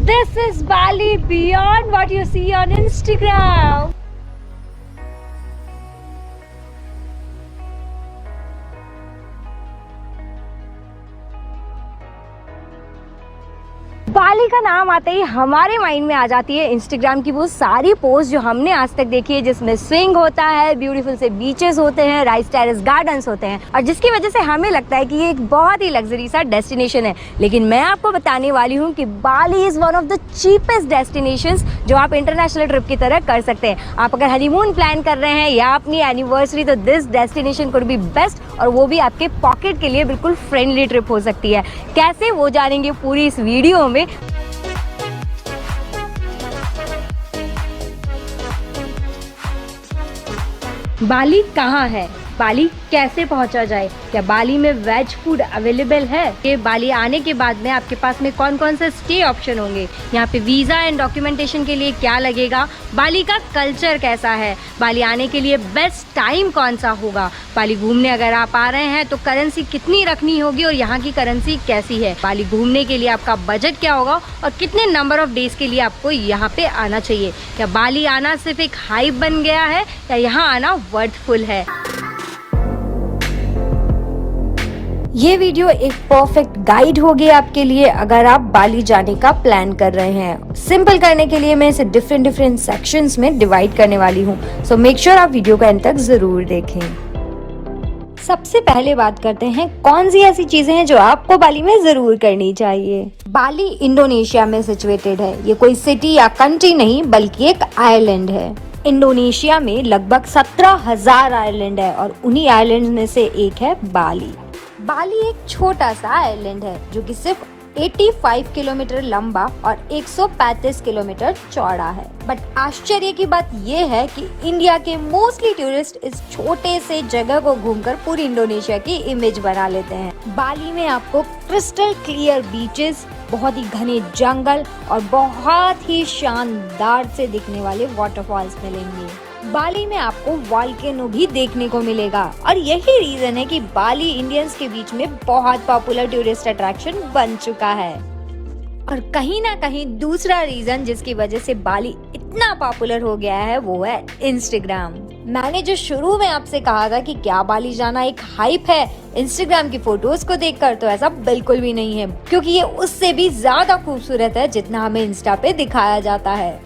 This is Bali beyond what you see on Instagram. बाली का नाम आते ही हमारे माइंड में आ जाती है इंस्टाग्राम की वो सारी पोस्ट जो हमने आज तक देखी है, जिसमें स्विंग होता है, ब्यूटीफुल से बीचेस होते हैं, राइस टेरेस गार्डन्स होते हैं और जिसकी वजह से हमें लगता है कि ये एक बहुत ही लग्जरी सा डेस्टिनेशन है। लेकिन मैं आपको बताने वाली हूँ कि Bali is one of the cheapest destinations जो आप इंटरनेशनल ट्रिप की तरह कर सकते हैं। आप अगर हनीमून प्लान कर रहे हैं या अपनी एनिवर्सरी, तो this destination could be best, और वो भी आपके पॉकेट के लिए बिल्कुल फ्रेंडली ट्रिप हो सकती है। कैसे, वो जानेंगे पूरी इस वीडियो में। बाली कहाँ है, बाली कैसे पहुंचा जाए, क्या बाली में वेज फूड अवेलेबल है, ये बाली आने के बाद में आपके पास में कौन कौन से स्टे ऑप्शन होंगे, यहाँ पे वीज़ा एंड डॉक्यूमेंटेशन के लिए क्या लगेगा, बाली का कल्चर कैसा है, बाली आने के लिए बेस्ट टाइम कौन सा होगा, बाली घूमने अगर आप आ रहे हैं तो करेंसी कितनी रखनी होगी और यहाँ की करेंसी कैसी है, बाली घूमने के लिए आपका बजट क्या होगा और कितने नंबर ऑफ डेज के लिए आपको यहाँ पे आना चाहिए, क्या बाली आना सिर्फ एक हाइप बन गया है या यहाँ आना वर्थफुल है। ये वीडियो एक परफेक्ट गाइड होगी आपके लिए अगर आप बाली जाने का प्लान कर रहे हैं। सिंपल करने के लिए मैं इसे डिफरेंट सेक्शंस में डिवाइड करने वाली हूँ, सो मेक श्योर आप वीडियो को एंड तक जरूर देखें। सबसे पहले बात करते हैं कौन सी ऐसी चीजें हैं जो आपको बाली में जरूर करनी चाहिए। बाली इंडोनेशिया में सिचुएटेड है। ये कोई सिटी या कंट्री नहीं बल्कि एक आइलैंड है। इंडोनेशिया में लगभग 17,000 आइलैंड है और उन्हीं आइलैंड में से एक है बाली। बाली एक छोटा सा आइलैंड है जो कि सिर्फ 85 किलोमीटर लंबा और 135 किलोमीटर चौड़ा है। बट आश्चर्य की बात ये है कि इंडिया के मोस्टली टूरिस्ट इस छोटे से जगह को घूमकर पूरी इंडोनेशिया की इमेज बना लेते हैं। बाली में आपको क्रिस्टल क्लियर बीचेस, बहुत ही घने जंगल और बहुत ही शानदार से दिखने वाले वाटरफॉल्स मिलेंगे। बाली में आपको वॉल्केनो भी देखने को मिलेगा और यही रीजन है कि बाली इंडियंस के बीच में बहुत पॉपुलर टूरिस्ट अट्रैक्शन बन चुका है। और कहीं ना कहीं दूसरा रीजन जिसकी वजह से बाली इतना पॉपुलर हो गया है वो है इंस्टाग्राम। मैंने जो शुरू में आपसे कहा था कि क्या बाली जाना एक हाइप है इंस्टाग्राम की फोटोज को देखकर, तो ऐसा बिल्कुल भी नहीं है, क्योंकि ये उससे भी ज्यादा खूबसूरत है जितना हमें इंस्टा पे दिखाया जाता है।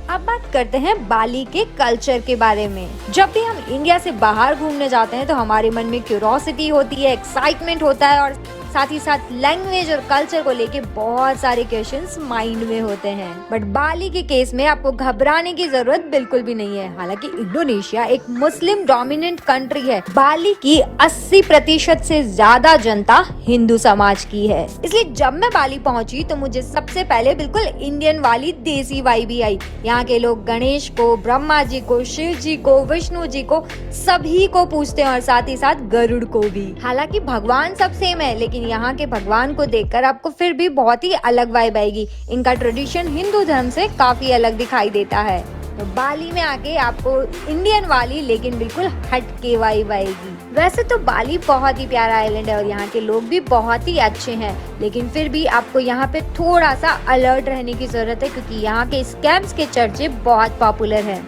अब बात करते हैं बाली के कल्चर के बारे में। जब भी हम इंडिया से बाहर घूमने जाते हैं तो हमारे मन में क्यूरोसिटी होती है, एक्साइटमेंट होता है और साथ ही साथ लैंग्वेज और कल्चर को लेके बहुत सारे क्वेश्चंस माइंड में होते हैं। बट बाली के केस में आपको घबराने की जरूरत बिल्कुल भी नहीं है। हालांकि इंडोनेशिया एक मुस्लिम डोमिनेंट कंट्री है, बाली की 80% से ज्यादा जनता हिंदू समाज की है। इसलिए जब मैं बाली पहुंची तो मुझे सबसे पहले बिल्कुल इंडियन वाली देसी वाइब ही आई। यहाँ के लोग गणेश को, ब्रह्मा जी को, शिव जी को, विष्णु जी को, सभी को पूजते हैं और साथ ही साथ गरुड़ को भी। हालांकि भगवान सब सेम है, लेकिन यहाँ के भगवान को देखकर आपको फिर भी बहुत ही अलग वाइब आएगी। इनका ट्रेडिशन हिंदू धर्म से काफी अलग दिखाई देता है। तो बाली में आके आपको इंडियन वाली लेकिन बिल्कुल हट के वाइब आएगी। वैसे तो बाली बहुत ही प्यारा आइलैंड है और यहाँ के लोग भी बहुत ही अच्छे हैं, लेकिन फिर भी आपको यहाँ पे थोड़ा सा अलर्ट रहने की जरूरत है, क्योंकि यहाँ के स्कैम्स के चर्चे बहुत पॉपुलर हैं।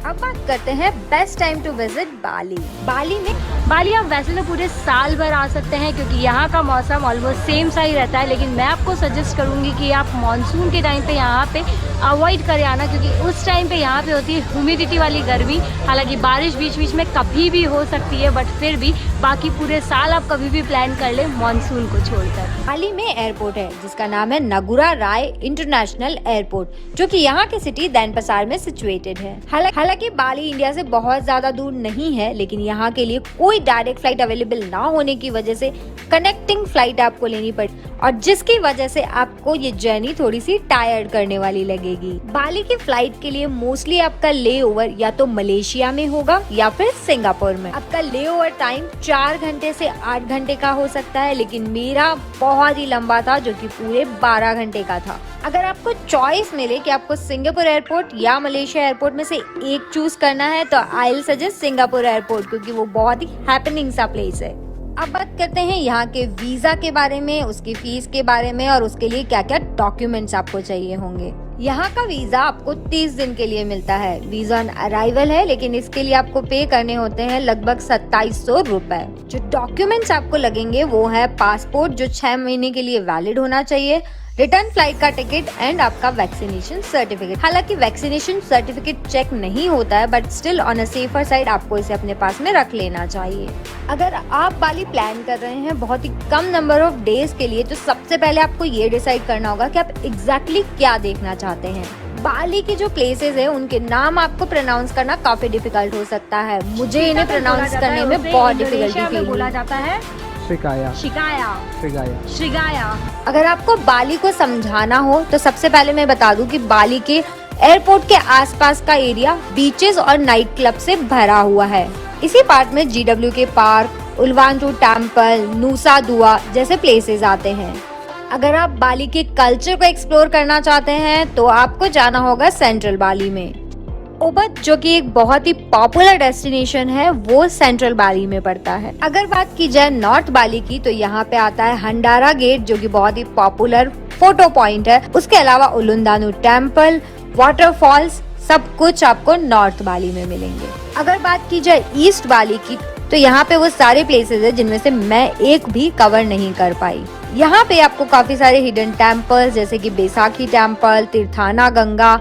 अब बात करते हैं बेस्ट टाइम टू विजिट बाली। बाली आप वैसे तो पूरे साल भर आ सकते हैं क्योंकि यहाँ का मौसम ऑलमोस्ट सेम सा ही रहता है, लेकिन मैं आपको सजेस्ट करूँगी कि आप मानसून के टाइम पे यहाँ पे अवॉइड करें आना, क्योंकि उस टाइम पे यहाँ पे होती है ह्यूमिडिटी वाली गर्मी। हालांकि बारिश बीच बीच में कभी भी हो सकती है, बट फिर भी बाकी पूरे साल आप कभी भी प्लान कर ले मानसून को छोड़कर। बाली में एयरपोर्ट है जिसका नाम है नगुरा राय इंटरनेशनल एयरपोर्ट, जो कि यहाँ के सिटी देनपसार में सिचुएटेड है। हालांकि बाली इंडिया से बहुत ज्यादा दूर नहीं है, लेकिन यहाँ के लिए कोई डायरेक्ट फ्लाइट अवेलेबल ना होने की वजह से कनेक्टिंग फ्लाइट आपको लेनी पड़ी, और जिसकी वजह से आपको ये जर्नी थोड़ी सी टायर्ड करने वाली लगेगी। बाली की फ्लाइट के लिए मोस्टली आपका ले ओवर या तो मलेशिया में होगा या फिर सिंगापुर में। आपका ले ओवर टाइम 4 घंटे से 8 घंटे का हो सकता है, लेकिन मेरा बहुत ही लंबा था जो कि पूरे 12 घंटे का था। अगर आपको चॉइस मिले कि आपको सिंगापुर एयरपोर्ट या मलेशिया एयरपोर्ट में से एक चूज करना है तो I will suggest Singapore airport, क्योंकि वो बहुत ही हैपनिंग सा प्लेस है। अब बात करते हैं यहाँ के वीजा के बारे में, उसकी फीस के बारे में और उसके लिए क्या क्या डॉक्यूमेंट्स आपको चाहिए होंगे। यहाँ का वीजा आपको 30 दिन के लिए मिलता है। वीजा ऑन अराइवल है, लेकिन इसके लिए आपको पे करने होते हैं लगभग 2700 रुपए। जो डॉक्यूमेंट्स आपको लगेंगे वो है पासपोर्ट जो 6 महीने के लिए वैलिड होना चाहिए, रिटर्न फ्लाइट का टिकट एंड आपका वैक्सीनेशन सर्टिफिकेट। हालांकि वैक्सीनेशन सर्टिफिकेट चेक नहीं होता है, but still on a safer side आपको इसे अपने पास में रख लेना चाहिए। अगर आप बाली प्लान कर रहे हैं बहुत ही कम नंबर ऑफ डेज के लिए, तो सबसे पहले आपको ये डिसाइड करना होगा कि आप एग्जैक्टली क्या देखना चाहते हैं। बाली की जो प्लेसेस है उनके नाम आपको प्रोनाउंस करना काफी डिफिकल्ट हो सकता है। मुझे इन्हें प्रोनाउंस करने में बहुत डिफिकल्टी फील बोला जाता है। श्रीगाया। अगर आपको बाली को समझाना हो तो सबसे पहले मैं बता दूं कि बाली के एयरपोर्ट के आसपास का एरिया बीचेस और नाइट क्लब से भरा हुआ है। इसी पार्ट में GW के पार्क, उल्वांटू टेम्पल, नुसा दुआ जैसे प्लेसेस आते हैं। अगर आप बाली के कल्चर को एक्सप्लोर करना चाहते हैं तो आपको जाना होगा सेंट्रल बाली में। उबद जो कि एक बहुत ही पॉपुलर डेस्टिनेशन है वो सेंट्रल बाली में पड़ता है। अगर बात की जाए नॉर्थ बाली की तो यहाँ पे आता है हंडारा गेट जो कि बहुत ही पॉपुलर फोटो पॉइंट है। उसके अलावा उलुंदानु टेम्पल, वाटरफॉल्स सब कुछ आपको नॉर्थ बाली में मिलेंगे। अगर बात की जाए ईस्ट बाली की तो यहाँ पे वो सारे प्लेसेस है जिनमें से मैं एक भी कवर नहीं कर पाई। यहाँ पे आपको काफी सारे हिडन टेम्पल्स जैसे कि Besakih temple, Tirta Gangga,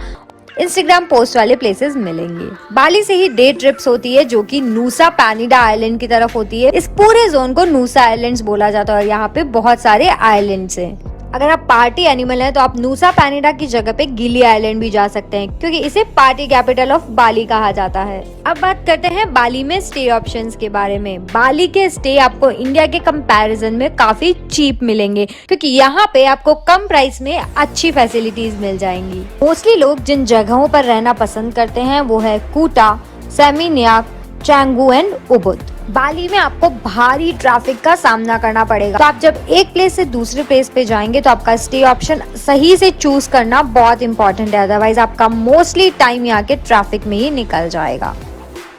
Instagram post वाले प्लेसेस मिलेंगे। बाली से ही डे ट्रिप्स होती है जो कि नूसा पैनिडा आइलैंड की तरफ होती है। इस पूरे जोन को नूसा आइलैंड्स बोला जाता है और यहाँ पे बहुत सारे आइलैंड्स हैं। अगर आप पार्टी एनिमल हैं तो आप नूसा पैनिडा की जगह पे गिली आइलैंड भी जा सकते हैं क्योंकि इसे पार्टी कैपिटल ऑफ बाली कहा जाता है। अब बात करते हैं बाली में स्टे ऑप्शंस के बारे में। बाली के स्टे आपको इंडिया के कंपैरिजन में काफी चीप मिलेंगे क्योंकि यहाँ पे आपको कम प्राइस में अच्छी फैसिलिटीज मिल जाएंगी। मोस्टली लोग जिन जगहों पर रहना पसंद करते हैं वो है कूटा, सेमिनियाक, चैंगू एंड उबुद। बाली में आपको भारी ट्रैफिक का सामना करना पड़ेगा, तो आप जब एक प्लेस से दूसरे प्लेस पे जाएंगे तो आपका स्टे ऑप्शन सही से चूज करना बहुत इंपॉर्टेंट है, अदरवाइज आपका मोस्टली टाइम यहाँ के ट्रैफिक में ही निकल जाएगा।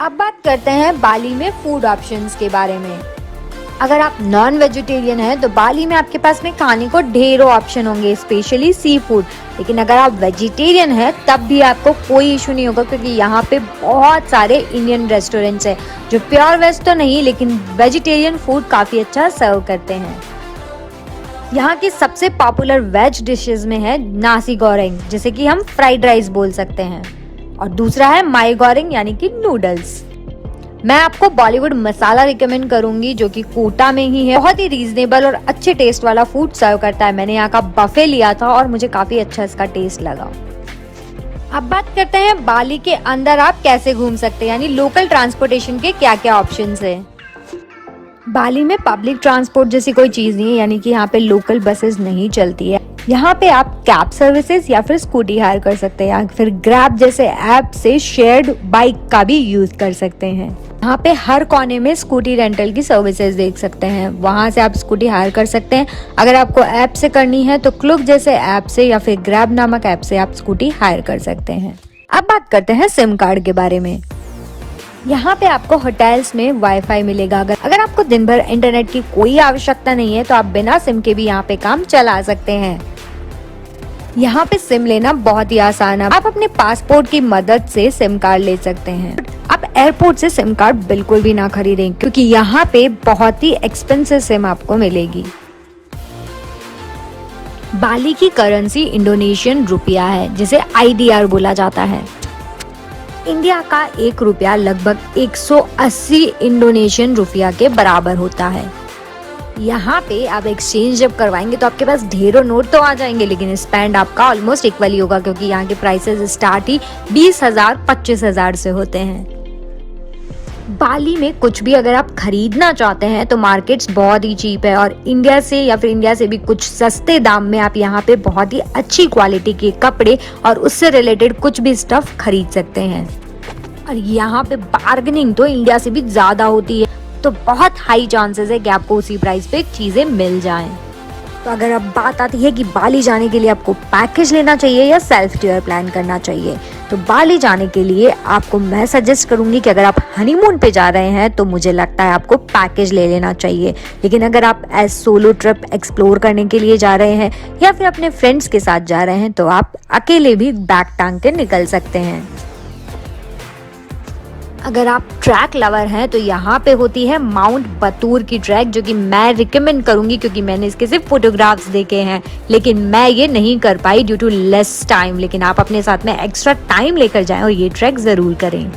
अब बात करते हैं बाली में फूड ऑप्शंस के बारे में। अगर आप नॉन वेजिटेरियन हैं तो बाली में आपके पास में खाने को ढेरों ऑप्शन होंगे, स्पेशली सी फूड। लेकिन अगर आप वेजिटेरियन हैं तब भी आपको कोई इशू नहीं होगा क्योंकि यहाँ पे बहुत सारे इंडियन रेस्टोरेंट्स हैं जो प्योर वेज तो नहीं लेकिन वेजिटेरियन फूड काफी अच्छा सर्व करते हैं। यहाँ की सबसे पॉपुलर वेज डिशेस में है नासी गोरेंग जिसे कि हम फ्राइड राइस बोल सकते हैं, और दूसरा है माई गोरेंग यानी कि नूडल्स। मैं आपको बॉलीवुड मसाला रिकमेंड करूंगी जो कि कोटा में ही है। बहुत ही रीजनेबल और अच्छे टेस्ट वाला फूड सर्व करता है। मैंने यहाँ का बफे लिया था और मुझे काफी अच्छा इसका टेस्ट लगा। अब बात करते हैं बाली के अंदर आप कैसे घूम सकते हैं, यानी लोकल ट्रांसपोर्टेशन के क्या क्या ऑप्शंस है। बाली में पब्लिक ट्रांसपोर्ट जैसी कोई चीज नहीं है, यानी कि यहाँ पे लोकल बसेस नहीं चलती है। यहाँ पे आप कैब सर्विसेज या फिर स्कूटी हायर कर सकते हैं या फिर ग्रैब जैसे ऐप से शेयर्ड बाइक का भी यूज कर सकते हैं। यहाँ पे हर कोने में स्कूटी रेंटल की सर्विसेज देख सकते हैं, वहां से आप स्कूटी हायर कर सकते हैं। अगर आपको ऐप से करनी है तो क्लुक जैसे ऐप से या फिर ग्रैब नामक ऐप से आप स्कूटी हायर कर सकते हैं। अब बात करते हैं सिम कार्ड के बारे में। यहाँ पे आपको होटल्स में वाईफाई मिलेगा। अगर आपको दिन भर इंटरनेट की कोई आवश्यकता नहीं है तो आप बिना सिम के भी यहाँ पे काम चला सकते हैं। यहाँ पे सिम लेना बहुत ही आसान है, आप अपने पासपोर्ट की मदद से सिम कार्ड ले सकते हैं। आप एयरपोर्ट से सिम कार्ड बिल्कुल भी ना खरीदें क्योंकि यहाँ पे बहुत ही एक्सपेंसिव सिम आपको मिलेगी। बाली की करेंसी इंडोनेशियन रुपया है जिसे IDR बोला जाता है। इंडिया का 1 रुपया लगभग 180 इंडोनेशियन रुपया के बराबर होता है। यहाँ पे आप एक्सचेंज जब करवाएंगे तो आपके पास ढेरों नोट तो आ जाएंगे लेकिन स्पेंड आपका ऑलमोस्ट इक्वली होगा क्योंकि यहाँ के प्राइसेस स्टार्ट ही 20,000 25,000 से होते हैं। बाली में कुछ भी अगर आप खरीदना चाहते हैं तो मार्केट्स बहुत ही चीप है और इंडिया से या फिर इंडिया से भी कुछ सस्ते दाम में आप यहाँ पे बहुत ही अच्छी क्वालिटी के कपड़े और उससे रिलेटेड कुछ भी स्टफ खरीद सकते हैं। और यहाँ पे बार्गेनिंग तो इंडिया से भी ज्यादा होती है, तो बहुत हाई चांसेस है कि आपको उसी प्राइस पे चीजें मिल जाएं। तो अगर अब बात आती है कि बाली जाने के लिए आपको पैकेज लेना चाहिए या सेल्फ टूर प्लान करना चाहिए, तो बाली जाने के लिए आपको मैं सजेस्ट करूंगी कि अगर आप हनीमून पे जा रहे हैं तो मुझे लगता है आपको पैकेज ले लेना चाहिए। लेकिन अगर आप एज सोलो ट्रिप एक्सप्लोर करने के लिए जा रहे हैं या फिर अपने फ्रेंड्स के साथ जा रहे हैं तो आप अकेले भी बैग टांग के निकल सकते हैं। अगर आप ट्रैक लवर हैं तो यहाँ पे होती है माउंट बतूर की ट्रैक, जो कि मैं रिकमेंड करूंगी क्योंकि मैंने इसके सिर्फ फोटोग्राफ्स देखे हैं, लेकिन मैं ये नहीं कर पाई ड्यू टू लेस टाइम। लेकिन आप अपने साथ में एक्स्ट्रा टाइम लेकर जाएं और ये ट्रैक ज़रूर करें।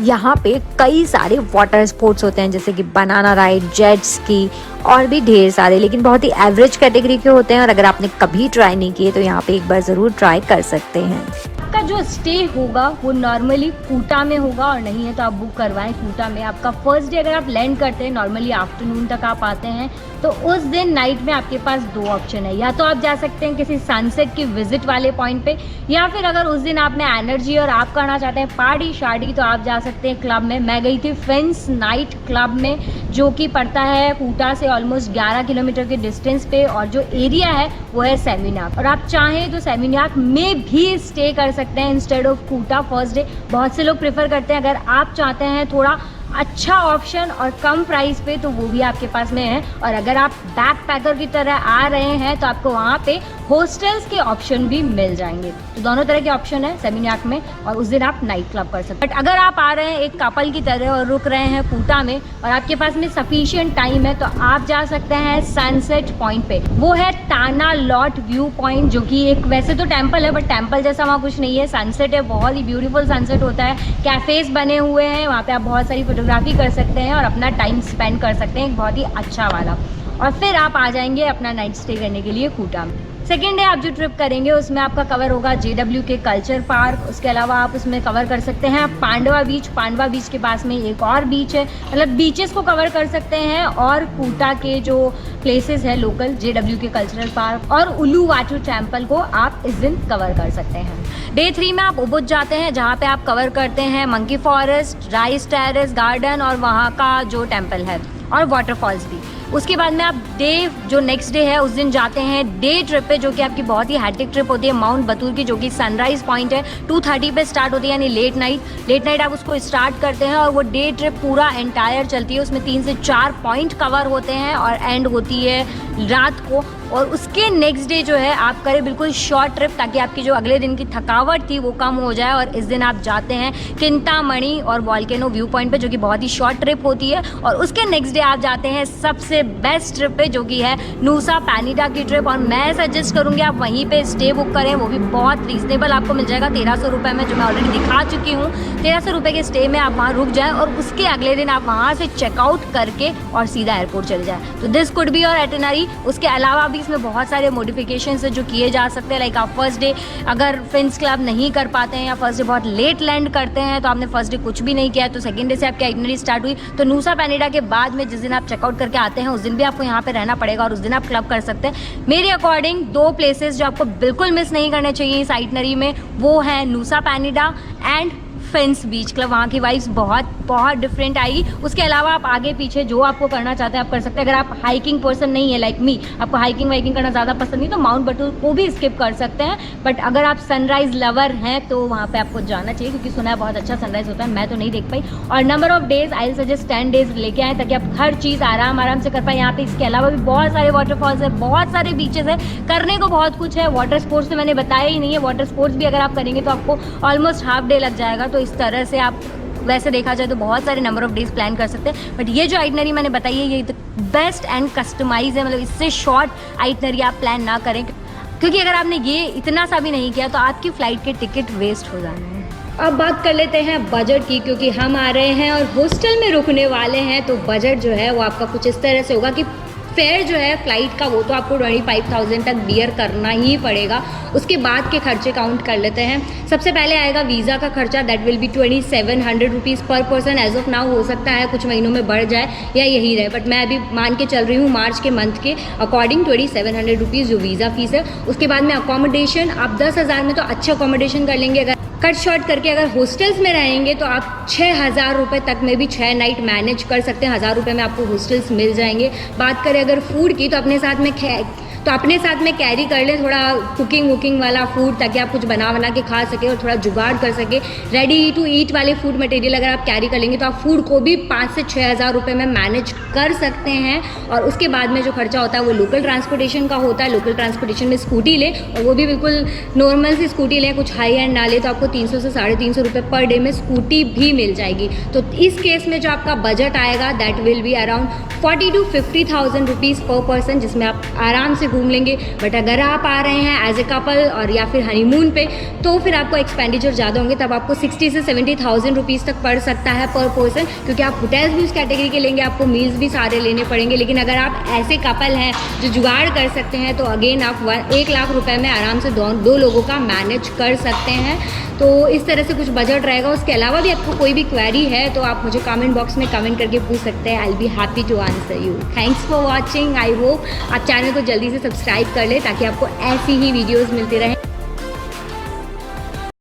यहाँ पे कई सारे वाटर स्पोर्ट्स होते हैं जैसे कि बनाना राइड, जेट स्की और भी ढेर सारे, लेकिन बहुत ही एवरेज कैटेगरी के होते हैं और अगर आपने कभी ट्राई नहीं किए तो यहाँ पे एक बार ज़रूर ट्राई कर सकते हैं। आपका जो स्टे होगा वो नॉर्मली कूटा में होगा और नहीं है तो आप बुक करवाएं कूटा में। आपका फर्स्ट डे अगर आप लैंड करते हैं नॉर्मली आफ्टरनून तक आप आते हैं तो उस दिन नाइट में आपके पास दो ऑप्शन है, या तो आप जा सकते हैं किसी सनसेट की विजिट वाले पॉइंट पे, या फिर अगर उस दिन आप में एनर्जी और आप करना चाहते हैं पार्टी शार्टी तो आप जा सकते हैं क्लब में। मैं गई थी फिन्स नाइट क्लब में जो कि पड़ता है कूटा से ऑलमोस्ट 11 किलोमीटर के डिस्टेंस पे, और जो एरिया है वो है सेमिनाक, और आप चाहें तो सेमिनाक में भी स्टे कर सकते हैं इंस्टेड ऑफ कूटा फर्स्ट डे। बहुत से लोग प्रेफर करते हैं, अगर आप चाहते हैं थोड़ा अच्छा ऑप्शन और कम प्राइस पे तो वो भी आपके पास में है। और अगर आप बैकपैकर की तरह आ रहे हैं तो आपको वहाँ पे हॉस्टल्स के ऑप्शन भी मिल जाएंगे। तो दोनों तरह के ऑप्शन है सेमिनाक में, और उस दिन आप नाइट क्लब कर सकते हैं। बट अगर आप आ रहे हैं एक कपल की तरह और रुक रहे हैं कूटा में और आपके पास में सफिशिएंट टाइम है तो आप जा सकते हैं सनसेट पॉइंट पे। वो है टाना लॉट व्यू पॉइंट, जो कि एक वैसे तो टेम्पल है बट टेम्पल जैसा वहाँ कुछ नहीं है, सनसेट है, बहुत ही ब्यूटीफुल सनसेट होता है। कैफेज बने हुए हैं वहाँ पे, आप बहुत सारी फोटोग्राफी कर सकते हैं और अपना टाइम स्पेंड कर सकते हैं, एक बहुत ही अच्छा वाला। और फिर आप आ जाएंगे अपना नाइट स्टे करने के लिए कूटा में। सेकेंड डे आप जो ट्रिप करेंगे उसमें आपका कवर होगा JW के कल्चर पार्क, उसके अलावा आप उसमें कवर कर सकते हैं पांडवा बीच। पांडवा बीच के पास में एक और बीच है, मतलब बीचेस को कवर कर सकते हैं, और कूटा के जो प्लेसेस है लोकल JW के कल्चरल पार्क और उल्लू वाटू टेम्पल को आप इस दिन कवर कर सकते हैं। डे 3 में आप उबुद जाते हैं जहाँ पे आप कवर करते हैं monkey forest, rice terrace garden और वहाँ का जो टेम्पल है और वाटरफॉल्स भी। उसके बाद में आप जो नेक्स्ट डे है उस दिन जाते हैं डे ट्रिप पे, जो कि आपकी बहुत ही हैट्रिक ट्रिप होती है माउंट बतूर की, जो कि सनराइज पॉइंट है 2:30 पे स्टार्ट होती है, यानी लेट नाइट आप उसको स्टार्ट करते हैं और वो डे ट्रिप पूरा एंटायर चलती है। उसमें 3 से 4 पॉइंट कवर होते हैं और एंड होती है रात को। और उसके नेक्स्ट डे जो है आप करें बिल्कुल शॉर्ट ट्रिप ताकि आपकी जो अगले दिन की थकावट थी वो कम हो जाए। और इस दिन आप जाते हैं चिंतामणि और वॉल्केनो व्यू पॉइंट पे, जो कि बहुत ही शॉर्ट ट्रिप होती है। और उसके नेक्स्ट डे आप जाते हैं सबसे बेस्ट ट्रिप पे, जो कि है नूसा पैनिडा की ट्रिप। और मैं सजेस्ट करूँगी आप वहीं पे स्टे बुक करें, वो भी बहुत रीजनेबल आपको मिल जाएगा 1300 रुपये में, जो मैं ऑलरेडी दिखा चुकी हूँ। 1300 रुपये के स्टे में आप वहाँ रुक जाएँ और उसके अगले दिन आप वहाँ से चेकआउट करके और सीधा एयरपोर्ट चले जाए। तो दिस कुड बी योर एटिनरी। उसके अलावा भी इसमें बहुत सारे मॉडिफिकेशंस है जो किए जा सकते हैं। लाइक आप फर्स्ट डे अगर फिन्स क्लब नहीं कर पाते हैं या फर्स्ट डे बहुत लेट लैंड करते हैं तो आपने फर्स्ट डे कुछ भी नहीं किया है, तो सेकंड डे से आपकी आइटनरी स्टार्ट हुई तो नूसा पैनिडा के बाद में जिस दिन आप चेकआउट करके आते हैं उस दिन भी आपको यहाँ पे रहना पड़ेगा और उस दिन आप क्लब कर सकते हैं। मेरे अकॉर्डिंग 2 प्लेसेस जो आपको बिल्कुल मिस नहीं करने चाहिए इस आइटनरी में वो है Nusa Penida and Finns beach club. वहाँ की वाइब्स बहुत डिफरेंट आएगी। उसके अलावा आप आगे पीछे जो आपको करना चाहते हैं आप कर सकते हैं। अगर आप हाइकिंग पर्सन नहीं है लाइक मी, आपको हाइकिंग वाइकिंग करना ज़्यादा पसंद नहीं तो माउंट बटूर को भी स्किप कर सकते हैं। बट अगर आप सनराइज लवर हैं तो वहाँ पे आपको जाना चाहिए क्योंकि सुना है बहुत अच्छा सनराइज होता है। मैं तो नहीं देख पाई। और number of days I suggest 10 days लेके आए ताकि आप हर चीज़ आराम से कर पाए यहाँ पे। इसके अलावा भी बहुत सारे वाटरफॉल्स है, बहुत सारे बीचेस है, करने को बहुत कुछ है। वाटर स्पोर्ट्स तो मैंने बताया ही नहीं है, वाटर स्पोर्ट्स भी अगर आप करेंगे तो आपको ऑलमोस्ट हाफ डे लग जाएगा। तो इस तरह से आप वैसे देखा जाए तो बहुत सारे नंबर ऑफ डेज प्लान कर सकते हैं। बट ये जो आइटनरी मैंने बताई है ये बेस्ट एंड कस्टमाइज है, मतलब इससे शॉर्ट आइटनरी आप प्लान ना करें क्योंकि अगर आपने ये इतना सा भी नहीं किया तो आपकी फ़्लाइट के टिकट वेस्ट हो जाने हैं। अब बात कर लेते हैं बजट की, क्योंकि हम आ रहे हैं और हॉस्टल में रुकने वाले हैं तो बजट जो है वो आपका कुछ इस तरह से होगा कि फेयर जो है फ़्लाइट का वो तो आपको 25,000 तक बियर करना ही पड़ेगा। उसके बाद के खर्चे काउंट कर लेते हैं। सबसे पहले आएगा वीज़ा का खर्चा, दैट विल बी 2700 रुपीज़ पर पर्सन। एज ऑफ नाउ हो सकता है कुछ महीनों में बढ़ जाए या यही रहे, बट मैं अभी मान के चल रही हूँ मार्च के मंथ के अकॉर्डिंग 2700 रुपीज़ जो वीज़ा फीस है। उसके बाद में अकोमोडेशन, आप 10,000 में तो अच्छा अकोमोडेशन कर लेंगे। अगर कट शॉर्ट करके अगर हॉस्टल्स में रहेंगे तो आप 6,000 रुपये तक में भी 6 नाइट मैनेज कर सकते हैं। 1,000 रुपये में आपको हॉस्टल्स मिल जाएंगे। बात करें अगर फूड की, तो अपने साथ में कैरी कर लें थोड़ा कुकिंग वुकिंग वाला फूड, ताकि आप कुछ बना के खा सके और थोड़ा जुगाड़ कर सके। रेडी टू ईट वाले फूड मटेरियल अगर आप कैरी कर लेंगे तो आप फूड को भी 5 से 6,000 रुपये में मैनेज कर सकते हैं। और उसके बाद में जो खर्चा होता है वो लोकल ट्रांसपोर्टेशन का होता है। लोकल ट्रांसपोर्टेशन में स्कूटी लें, और वो भी बिल्कुल नॉर्मल सी स्कूटी लें, कुछ हाई एंड ना लें, तो आपको 300 से 350 रुपये पर डे में स्कूटी भी मिल जाएगी। तो इस केस में जो आपका बजट आएगा that will be around 40,000 to 50,000 rupees पर पर्सन, जिसमें आप आराम से घूम लेंगे। बट अगर आप आ रहे हैं एज ए कपल और या फिर हनीमून पे, तो फिर आपको एक्सपेंडिचर ज़्यादा होंगे, तब आपको 60,000 से 70,000 रुपीज़ तक पड़ सकता है पर पर्सन, क्योंकि आप होटल्स भी उस कैटेगरी के लेंगे, आपको मील्स भी सारे लेने पड़ेंगे। लेकिन अगर आप ऐसे कपल हैं जो जुगाड़ कर सकते हैं, तो अगेन आप 1 लाख रुपए में आराम से दो लोगों का मैनेज कर सकते हैं। तो इस तरह से कुछ बजट रहेगा। उसके अलावा भी आपको कोई भी क्वेरी है तो आप मुझे कमेंट बॉक्स में कमेंट करके पूछ सकते हैं। I will be happy to answer you. Thanks for watching. I hope आप चैनल को जल्दी से सब्सक्राइब कर ले, ताकि आपको ऐसी ही वीडियोज़ मिलती रहें।